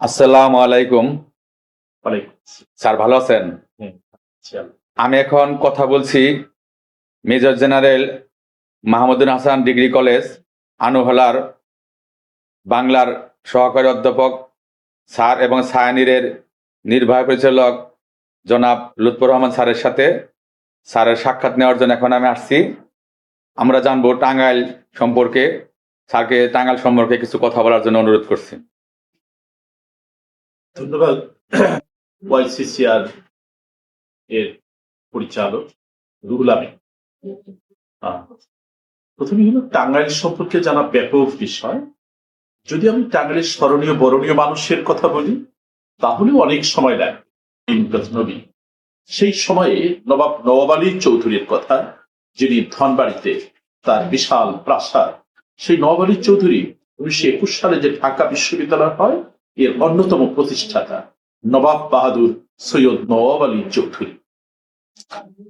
আসসালামু আলাইকুম। ওয়ালাইকুম স্যার ভালো আছেন? আসসালাম। আমি এখন কথা বলছি major general Mahmudul Hasan degree college আনুহলার বাংলার সহকারী অধ্যাপক স্যার এবং সায়ানীরের নির্বাহী পরিচালক জনাব লুৎফর রহমান স্যারের সাথে স্যারের সাক্ষাৎ নেওয়ার জন্য এখন আমি আসছি। আমরা জানবো টাঙ্গাইল সম্পর্কে। স্যারকে টাঙ্গাইল সম্পর্কে কিছু কথা বলার জন্য অনুরোধ করছি। ধন্যবাদ। ওয়াইসিসিআর এর পরিচালক রুহুল আমিন। প্রথমে হলো টাঙ্গাইল সম্পর্কে জানা ব্যাপক বিষয়। যদি আমি টাঙ্গাইলের স্মরণীয় বরণীয় মানুষের কথা বলি তাহলেও অনেক সময় লাগবে। নবী সেই সময়ে নবাব আলী চৌধুরীর কথা, যিনি ধনবাড়িতে তার বিশাল প্রাসাদ, সেই নবাব আলী চৌধুরী 1921 সালে যে ঢাকা বিশ্ববিদ্যালয় হয় এর অন্যতম প্রতিষ্ঠাতা নবাব বাহাদুর সৈয়দ নওয়াব আলী চৌধুরী।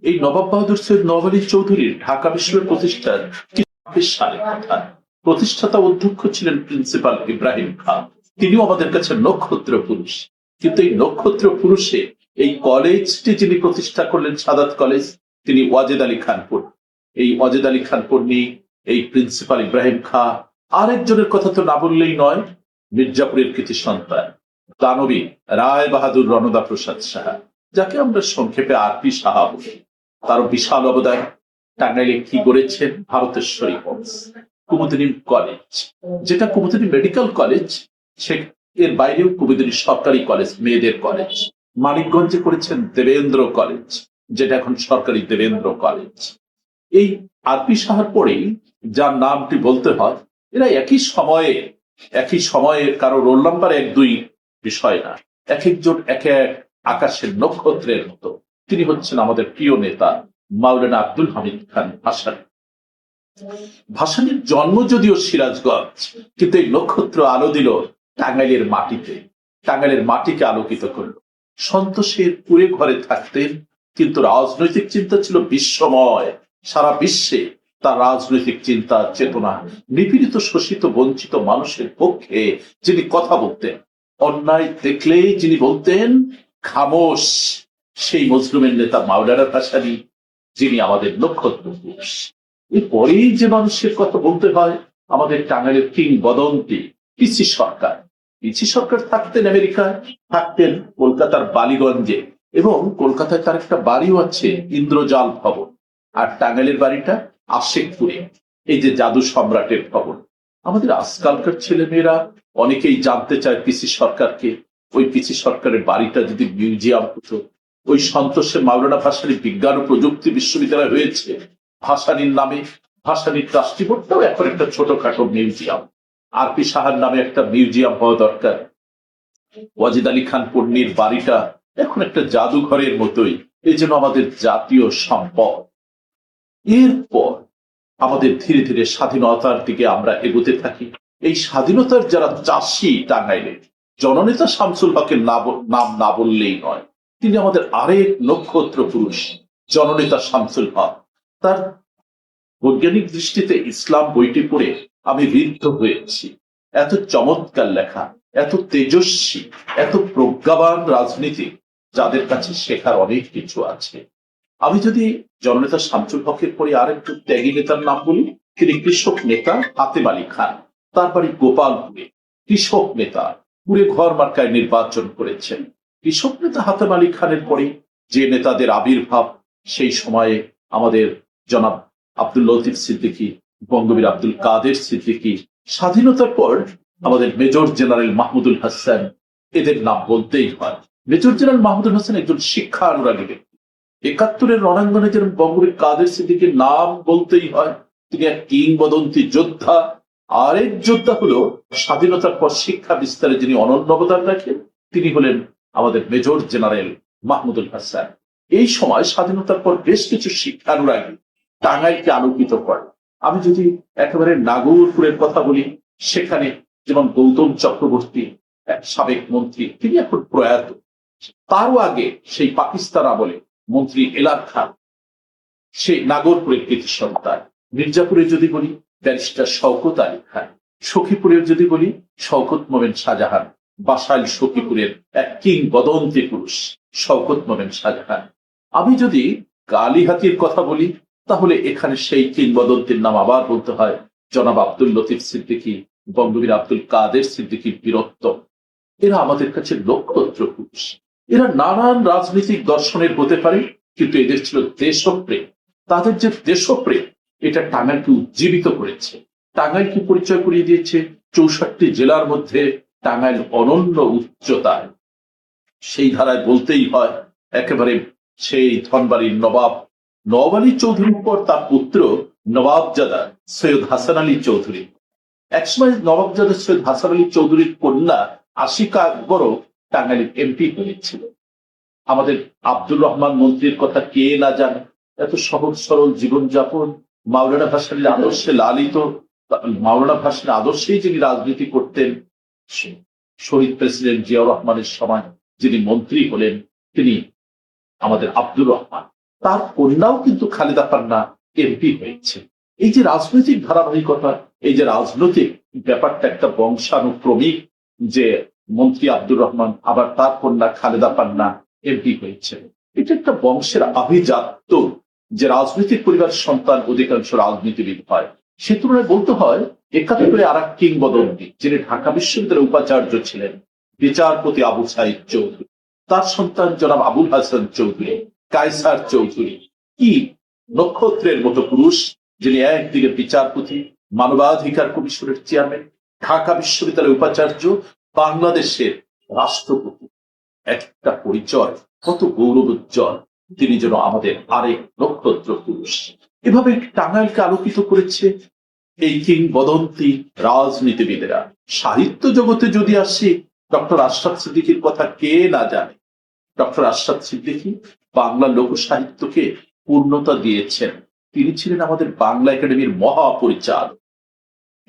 এই নবাব বাহাদুর সৈয়দ নওয়াব আলী চৌধুরীর ঢাকা বিশ্ববিদ্যালয় প্রতিষ্ঠার 1926 সালের কথা। প্রতিষ্ঠাতা অধ্যক্ষ ছিলেন প্রিন্সিপাল ইব্রাহিম খান। তিনিও আমাদের কাছে নক্ষত্র পুরুষ। কিন্তু এই নক্ষত্র পুরুষে এই কলেজটি যিনি প্রতিষ্ঠা করলেন, সাদাত কলেজ, তিনি ওয়াজেদ আলী খানপুর। এই ওয়াজেদ আলী খানপুর নিয়ে এই প্রিন্সিপাল ইব্রাহিম খাঁ, আরেকজনের কথা তো না বললেই নয়, মির্জাপুরের কৃতি সন্তান দানবী রায় বাহাদুর রণদা প্রসাদ সাহা, যাকে আমরা সংক্ষেপে আরপি সাহা বলি। তারও বিশাল অবদান। টাঙ্গাইলে কি গড়েছেন ভারতেশ্বরী হোমস, কুমুদিনী কলেজ, যেটা কুমুদিনী মেডিকেল কলেজ, সে এর বাইরেও কুমুদিনী সরকারি কলেজ, মেয়েদের কলেজ। মানিকগঞ্জে করেছেন দেবেন্দ্র কলেজ, যেটা এখন সরকারি দেবেন্দ্র কলেজ। এই আরপি সাহার পরেই যার নামটি বলতে হয়, এরা একই সময়ে কারো রোল নাম্বার 1-2 বিষয় না, এক একজন এক এক আকাশের নক্ষত্রের মতো। তিনি হচ্ছেন আমাদের প্রিয় নেতা মাওলানা আব্দুল হামিদ খান ভাসানী। ভাসানীর জন্ম যদিও সিরাজগঞ্জ, কিন্তু এই নক্ষত্র আলো দিল টাঙ্গাইলের মাটিতে, টাঙ্গাইলের মাটিকে আলোকিত করল। সন্তোষের কুড়ে ঘরে থাকতেন, কিন্তু রাজনৈতিক চিন্তা ছিল বিশ্বময়। সারা বিশ্বে তার রাজনৈতিক চিন্তা চেতনা নিপীড়িত শোষিত বঞ্চিত মানুষের পক্ষে যিনি কথা বলতেন, অন্যায় দেখলেই যিনি বলতেন খামোশ, সেই মজলুমের নেতা মাওলানা ভাসানী, যিনি আমাদের নক্ষত্র পুরুষ। এরপরেই যে মানুষের কথা বলতে হয় আমাদের টাঙ্গাইলের কিংবদন্তি পিসি সরকার। পিসি সরকার থাকতেন আমেরিকায়, থাকতেন কলকাতার বালিগঞ্জে, এবং কলকাতায় তার একটা বাড়িও আছে ইন্দ্রজাল ভবন। আর টাঙ্গাইলের বাড়িটা আশেকপুরে, এই যে জাদু সম্রাটের ভবন। আমাদের আজকালকার ছেলে মেয়েরা অনেকেই জানতে চায় পিসি সরকারকে। ওই পিসি সরকারের বাড়িটা যদি মিউজিয়াম হতো, ওই সন্তোষে মাওলানা ভাসানী বিজ্ঞান ও প্রযুক্তি বিশ্ববিদ্যালয় হয়েছে ভাসানীর নামে, ভাসানীর ট্রাস্টি বোর্ডটাও এখন একটা ছোটখাটো মিউজিয়াম। আরপি সাহার নামে একটা মিউজিয়াম হওয়া দরকার। ওয়াজেদ আলী খান পন্নীর বাড়িটা এখন একটা জাদুঘরের মতোই, এই জন্য আমাদের জাতীয় সম্পদ। এরপর আমাদের ধীরে ধীরে স্বাধীনতার দিকে আমরা এগোতে থাকি। এই স্বাধীনতার যারা চাষী টাঙ্গাইলে, জননেতা শামসুল হকের নাম না বললেই নয়। তিনি আমাদের আরেক নক্ষত্র পুরুষ, জননেতা শামসুল হক। তার বৈজ্ঞানিক দৃষ্টিতে ইসলাম বইটি পড়ে আমি ঋদ্ধ হয়েছি। এত চমৎকার লেখা, এত তেজস্বী, এত প্রজ্ঞাবান রাজনীতি, যাদের কাছে শেখার অনেক কিছু আছে। আমি যদি জননেতা শামসুল হকের পরে আর একটু ত্যাগী নেতার নাম বলি, তিনি কৃষক নেতা হাতেম আলী খান। তার বাড়ি গোপালপুরে। কৃষক নেতা, পুরে ঘর মার্কায় নির্বাচন করেছেন। কৃষক নেতা হাতেম আলী খানের পরে যে নেতাদের আবির্ভাব, সেই সময়ে আমাদের জনাব আব্দুল লতিফ সিদ্দিকী, বঙ্গবীর আব্দুল কাদের সিদ্দিকী। স্বাধীনতার পর আমাদের মেজর জেনারেল মাহমুদুল হাসান, এদের নাম বলতেই হয়। মেজর জেনারেল মাহমুদুল হাসান একজন শিক্ষা অনুরাগী ব্যক্তি। 71-এর রণাঙ্গনে যেরকম বঙ্গবীর কাদের সিদ্দিকীর নাম বলতেই হয়, তিনি এক কিংবদন্তি যোদ্ধা। আরেক যোদ্ধা হলো স্বাধীনতার পর শিক্ষা বিস্তারে যিনি অনন্য অবদান রাখেন, তিনি হলেন আমাদের মেজর জেনারেল মাহমুদুল হাসান। এই সময় স্বাধীনতার পর বেশ কিছু শিক্ষানুরাগী টাঙ্গাইলকে আলোকিত করে। আমি যদি একেবারে নাগরপুরের কথা বলি, সেখানে যেমন গৌতম চক্রবর্তী, এক সাবেক মন্ত্রী, তিনি এখন প্রয়াত। তারও আগে সেই পাকিস্তান আমলে মন্ত্রী এলার খান, সে নাগরপুরের কৃতি সন্তান। মির্জাপুরে যদি বলি ব্যারিস্টার শওকত আলী খান, সখীপুরের যদি বলি শওকত মোমেন শাহজাহান, বাসাইল সখীপুরের এক কিংবদন্তি পুরুষ শওকত মোমেন শাহজাহান। আমি যদি কালিহাতির কথা বলি তাহলে এখানে সেই কিংবদন্তির নাম আবার বলতে হয় জনাব আব্দুল লতিফ সিদ্দিকী, বঙ্গবীর আব্দুল কাদের সিদ্দিকীর বীরত্ব। এরা আমাদের কাছে নক্ষত্র পুরুষ। এরা নানান রাজনৈতিক দর্শনের হতে পারে, কিন্তু এদের ছিল দেশপ্রেম। তাদের যে দেশপ্রেম এটা টাঙ্গাইলকে উজ্জীবিত করেছে, টাঙ্গাইলকে পরিচয় করিয়ে দিয়েছে 64 জেলার মধ্যে টাঙ্গাইল অনন্য উচ্চতায়। সেই ধারায় বলতেই হয় একেবারে সেই ধনবাড়ির নবাব আলী চৌধুরীর পর তার পুত্র নবাবজাদা সৈয়দ হাসান আলী চৌধুরী। একসময় নবাবজাদা সৈয়দ হাসান আলী চৌধুরীর কন্যা আশিকা আকবরও টাঙ্গাইলের এমপি হয়েছিল। আমাদের আব্দুর রহমান মন্ত্রীর কথা কে না জানে, এত সহজ সরল জীবনযাপন, মাওলানা ভাসানীর আদর্শে লালিত, মাওলানা ভাসানীর আদর্শেই যিনি রাজনীতি করতেন। শহীদ প্রেসিডেন্ট জিয়াউর রহমানের সময় যিনি মন্ত্রী হলেন তিনি আমাদের আব্দুর রহমান, তার কন্যাও কিন্তু খালেদা পান্না এমপি হয়েছে। এই যে রাজনৈতিক ধারাবাহিকতা, এই যে রাজনৈতিক ব্যাপারটা একটা বংশানুক্রমিক, যে মন্ত্রী আব্দুর রহমান আবার তার কন্যা খালেদা পান্না এমপি হয়েছে, এটা একটা বংশের আভিজাত্য যে রাজনৈতিক পরিবারের সন্তান অধিকাংশ রাজনীতিবিদ হয়। সে তুলনায় বলতে হয় 71 আর এক কিংবদন্তি যিনি ঢাকা বিশ্ববিদ্যালয়ের উপাচার্য ছিলেন, বিচারপতি আবু সাইদ চৌধুরী, তার সন্তান জনাব আবুল হাসান চৌধুরী, কায়সার চৌধুরী। কি নক্ষত্রের মতো পুরুষ, যিনি একদিকে বিচারপতি, মানবাধিকার কমিশনের চেয়ারম্যান, ঢাকা বিশ্ববিদ্যালয়ের উপাচার্য, বাংলাদেশের রাষ্ট্রপতি। একটা পরিচয় কত গৌরবোজ্জ্বল। তিনি যেন আমাদের আরেক নক্ষত্র পুরুষ। এভাবে টাঙ্গাইলকে আলোকিত করেছে এই কিংবদন্তি রাজনীতিবিদেরা। সাহিত্য জগতে যদি আসি, ডক্টর আশরাফ সিদ্দিকীর কথা কে না জানে। ডক্টর আশরাফ সিদ্দিকী বাংলা লোক সাহিত্যকে পূর্ণতা দিয়েছেন। তিনি ছিলেন আমাদের বাংলা একাডেমির মহাপরিচালক।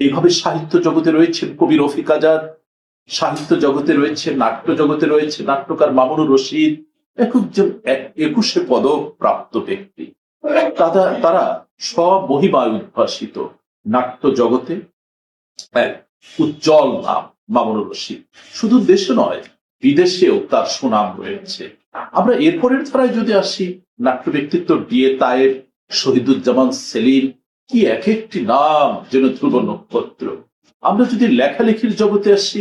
এইভাবে সাহিত্য জগতে রয়েছেন কবি রফিক আজাদ, সাহিত্য জগতে রয়েছে, নাট্য জগতে রয়েছে নাট্যকার মামুনুর রশিদ, একজন 21 পদক প্রাপ্ত ব্যক্তি। তারা সব মহিমায় উদ্ভাসিত। নাট্য জগতে এক উজ্জ্বল নাম মামুনুর রশিদ, শুধু দেশে নয় বিদেশেও তার সুনাম রয়েছে। আমরা এরপরের ধারায় যদি আসি, নাট্য ব্যক্তিত্ব ডিএ তায়েব, শহীদুজ্জামান সেলিম, কি এক একটি নাম যেন ধ্রুব নক্ষত্র। আমরা যদি লেখালেখির জগতে আসি,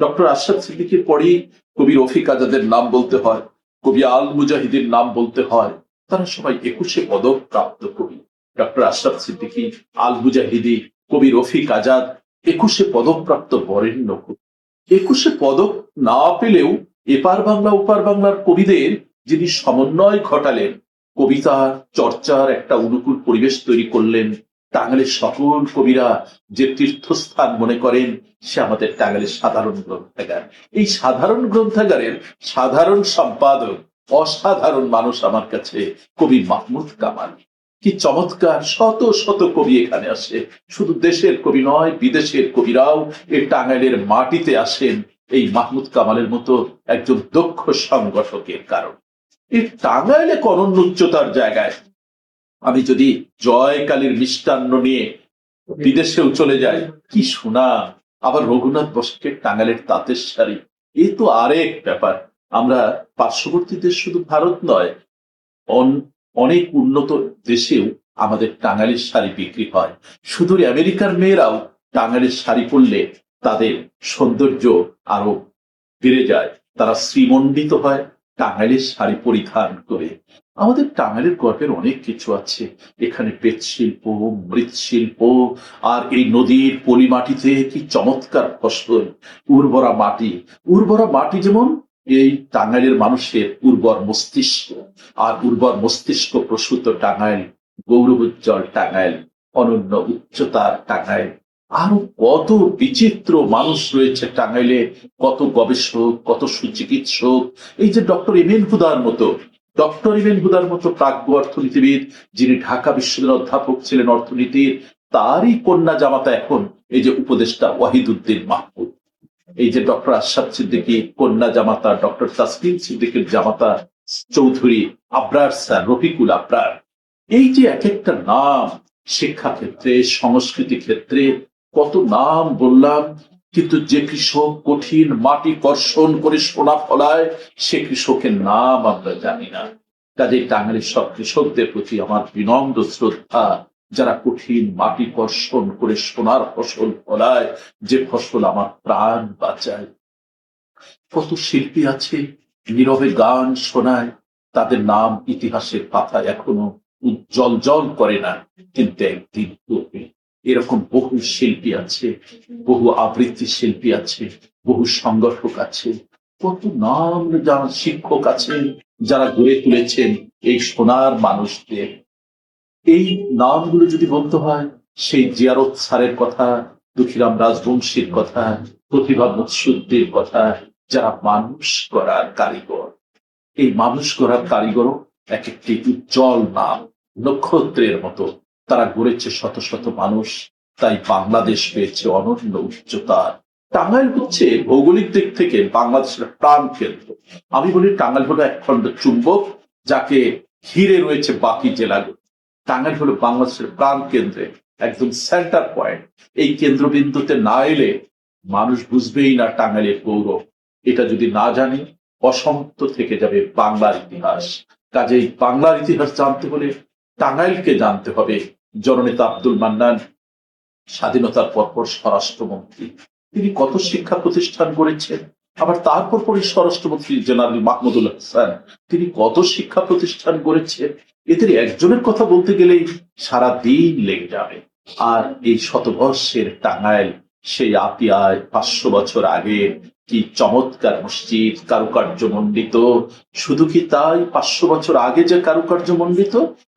ডক্টর আশরাফ সিদ্দিকীর পরেই কবি রফিক আজাদের নাম বলতে হয়, কবি আল মুজাহিদের নাম বলতে হয়। তারা সবাই 21 পদক প্রাপ্ত কবি। ডক্টর আশরাফ সিদ্দিকী, আল মুজাহিদি, কবি রফিক আজাদ 21 পদক প্রাপ্ত বরেণ্য কবি। 21 পদক না পেলেও এপার বাংলা ওপার বাংলার কবিদের যিনি সমন্বয় ঘটালেন, কবিতার চর্চার একটা অনুকূল পরিবেশ তৈরি করলেন, টাঙ্গাইলের সকল কবিরা যে তীর্থস্থান মনে করেন সে আমাদের টাঙ্গাইলের সাধারণ গ্রন্থাগার। এই সাধারণ গ্রন্থাগারের সাধারণ সম্পাদক অসাধারণ মানুষ আমার কাছে কবি মাহমুদ কামাল। কি চমৎকার, শত শত কবি এখানে আসে। শুধু দেশের কবি নয়, বিদেশের কবিরাও এই টাঙ্গাইলের মাটিতে আসেন এই মাহমুদ কামালের মতো একজন দক্ষ সংগঠকের কারণ। এই টাঙ্গাইলে অনন্য উচ্চতার জায়গায় আমি যদি জয়কালীর মিষ্টান্ন নিয়ে বিদেশেও চলে যাই, কি শোনা। আবার রঘুনাথ বসাকের টাঙ্গাইলের তাঁতের শাড়ি, এ তো আরেক ব্যাপার। আমরা পার্শ্ববর্তী দেশ, শুধু ভারত নয়, অনেক উন্নত দেশেও আমাদের টাঙ্গাইলের শাড়ি বিক্রি হয়। সুদূর আমেরিকার মেয়েরাও টাঙ্গাইলের শাড়ি পরলে তাদের সৌন্দর্য আরো বেড়ে যায়, তারা শ্রীমণ্ডিত হয় টাঙ্গাইলের শাড়ি পরিধান করে। আমাদের টাঙ্গাইলের গর্বের অনেক কিছু আছে। এখানে বেত শিল্প, মৃৎশিল্প, আর এই নদীর পলি মাটিতে কি চমৎকার ফসল, উর্বরা মাটি যেমন এই টাঙ্গাইলের মানুষের উর্বর মস্তিষ্ক, আর উর্বর মস্তিষ্ক প্রসূত টাঙ্গাইল, গৌরবোজ্জ্বল টাঙ্গাইল, অনন্য উচ্চতার টাঙ্গাইল। আরো কত বিচিত্র মানুষ রয়েছে টাঙ্গাইলে, কত গবেষক, কত সুচিকিৎসক। এই যে ডক্টর এম এন হুদার মতো প্রাজ্ঞ অর্থনীতিবিদ, যিনি ঢাকা বিশ্ববিদ্যালয়ের অধ্যাপক ছিলেন অর্থনীতির, তারই কন্যা জামাতা এখন এই যে উপদেষ্টা ওয়াহিদুদ্দিন মাহমুদ। এই যে ডক্টর আশরাফ সিদ্দিকী কন্যা জামাতা, ডক্টর তাসলিম সিদ্দিকীর জামাতা চৌধুরী আবরার স্যার, রফিকুল আবরার। এই যে এক একটা নাম, শিক্ষা ক্ষেত্রে, সংস্কৃতি ক্ষেত্রে কত নাম বললাম। কিন্তু যে কৃষক কঠিন মাটি কর্ষণ করে সোনা ফলায়, সে কৃষকের নাম আমরা জানি না। কাজেই টাঙ্গাইলের সব কৃষকদের প্রতি আমার বিনম্র শ্রদ্ধা, যারা কঠিন মাটি কর্ষণ করে সোনার ফসল ফলায়, যে ফসল আমার প্রাণ বাঁচায়। কত শিল্পী আছে নীরবে গান শোনায়, তাদের নাম ইতিহাসের পাতায় এখনো উজ্জ্বল জল করে না, কিন্তু একদিন করবে। এরকম বহু শিল্পী আছে, বহু আবৃত্তি শিল্পী আছে, বহু সংগঠক আছে, কত নাম জানা শিক্ষক আছেন যারা গড়ে তুলেছেন এই সোনার মানুষদের। এই নামগুলো যদি বলতে হয়, সেই জিয়ারত স্যারের কথা, দুঃখীরাম রাজবংশীর কথা, প্রতিভা মৎসুদ্দের কথা, যারা মানুষ করার কারিগর। এই মানুষ করার কারিগরও এক একটি উজ্জ্বল নাম, নক্ষত্রের মতো। তারা গড়েছে শত শত মানুষ, তাই বাংলাদেশ পেয়েছে অনন্য উচ্চতা। টাঙ্গাইল হচ্ছে ভৌগোলিক দিক থেকে বাংলাদেশের প্রাণ কেন্দ্র। আমি বলি টাঙ্গাইল হলো একখণ্ড চুম্বক, যাকে ঘিরে রয়েছে বাকি জেলাগুলো। টাঙ্গাইল হলো বাংলাদেশের প্রাণ কেন্দ্রে একদম সেন্টার পয়েন্ট। এই কেন্দ্রবিন্দুতে না এলে মানুষ বুঝবেই না টাঙ্গাইলের গৌরব। এটা যদি না জানি, অসমাপ্ত থেকে যাবে বাংলার ইতিহাস। কাজেই বাংলার ইতিহাস জানতে হলে টাঙ্গাইলকে জানতে হবে। জননেতা আব্দুল মান্নান স্বাধীনতার পরপর স্বরাষ্ট্রমন্ত্রী, তিনি কত শিক্ষা প্রতিষ্ঠান গড়েছেন। আবার তারপর পরে স্বরাষ্ট্রমন্ত্রী জেনারেল মাহমুদুল হাসান, তিনি কত শিক্ষা প্রতিষ্ঠান গড়েছেন। এদের একজনের কথা বলতে গেলেই সারা দিন লেগে যাবে। আর এই শতবর্ষের টাঙ্গাইল সেই আপিয়ায় 500 বছর আগে কি চমৎকার মসজিদ, কারুকার্য মণ্ডিত। শুধু কি তাই, 500 বছর আগে যে কারুকার্য মণ্ডিত,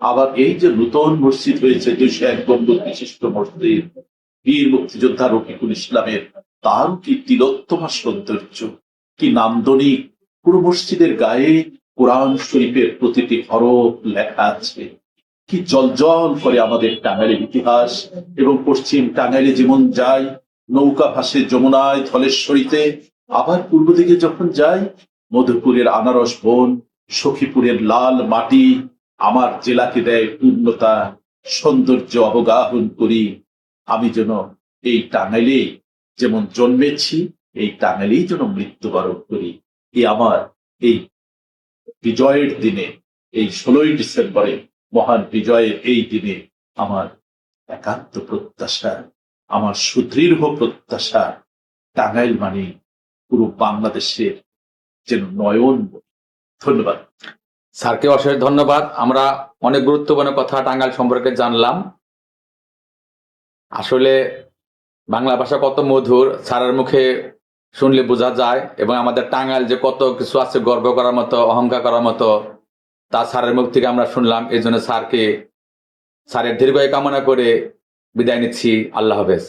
আবার এই যে নতুন মসজিদ হয়েছে 201 গম্বুজ বিশিষ্ট মসজিদ, বীর মুক্তিযোদ্ধা রফিকুল ইসলামের, তার কি তিলোত্তমা সৌন্দর্য, কি নান্দনিক। পুরো মসজিদের গায়ে কোরআন শরীফের প্রতিটি হরফ লেখা আছে। কি জলজল করে আমাদের টাঙ্গাইলের ইতিহাস। এবং পশ্চিম টাঙ্গাইলে যেমন যাই, নৌকা ভাসে যমুনায় ধলেশ্বরীতে। আবার পূর্ব দিকে যখন যাই, মধুপুরের আনারস বন, সখীপুরের লাল মাটি আমার জেলাকে দেয় পূর্ণতা, সৌন্দর্য অবগাহন করি। আমি যেন এই টাঙ্গাইলে যেমন জন্মেছি, এই টাঙ্গাইলেই যেন মৃত্যুবরণ করি। এই আমার এই বিজয়ের দিনে, এই 16ই ডিসেম্বরে মহান বিজয়ের এই দিনে আমার একান্ত প্রত্যাশা, আমার সুদৃঢ় প্রত্যাশা, টাঙ্গাইল মানে পুরো বাংলাদেশের যেন নয়ন। ধন্যবাদ স্যারকে অশেষ ধন্যবাদ। আমরা অনেক গুরুত্বপূর্ণ কথা টাঙ্গাইল সম্পর্কে জানলাম। আসলে বাংলা ভাষা কত মধুর স্যারের মুখে শুনলে বোঝা যায়, এবং আমাদের টাঙ্গাইল যে কত কিছু আছে গর্ব করার মতো, অহংকার করার মতো, তা স্যারের মুখ থেকে আমরা শুনলাম। এই জন্য স্যারের দীর্ঘায়ু কামনা করে বিদায় নিচ্ছি। আল্লাহ হাফেজ।